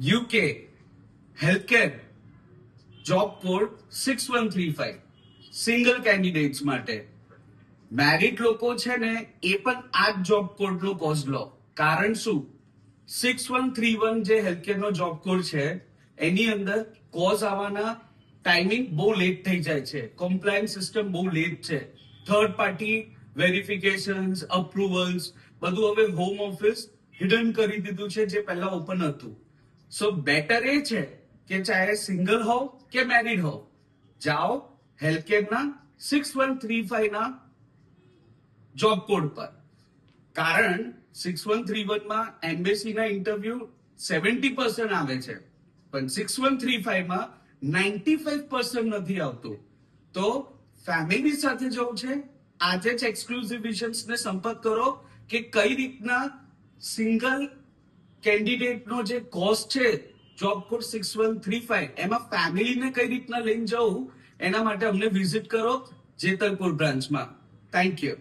UK healthcare job code 6135 single candidates માટે. Merit લોકો છે ને એ પણ આ જ જોબ કોડ નો કોઝ લો. કારણ શું? 6131 જે હેલ્થકેર નો જોબ કોડ છે એની અંદર કોઝ આવવાના ટાઈમિંગ બહુ લેટ થઈ જાય છે. કોમ્પ્લાયન્સ સિસ્ટમ બહુ લેટ છે. થર્ડ પાર્ટી વેરિફિકેશન્સ, અપ્રુવલ્સ બધું હવે હોમ ઓફિસ હિડન કરી દીધું છે, જે પહેલા ઓપન હતું. સો બેટર એ છે કે ચાહે સિંગલ હોવ કે મેરિડ હોવ, જાઓ હેલ્થકેરના 6135 ના જોબ કોડ પર. કારણ 6131 માં એમ્બેસી ના ઇન્ટરવ્યુ 70% આવે છે, પણ 6135 માં 95% નથી આવતું. તો ફેમિલી સાથે જવું છે, આજે જ એક્સક્લુઝિવ વિઝન્સ ને સંપર્ક કરો કે કઈ રીતના સિંગલ કેન્ડિડેટનો જે કોસ્ટ છે જોબ કોડ 6135 એમાં ફેમિલીને કઈ રીતના લઈને જવું, એના માટે અમને વિઝિટ કરો જેતલપુર બ્રાન્ચમાં. Thank you.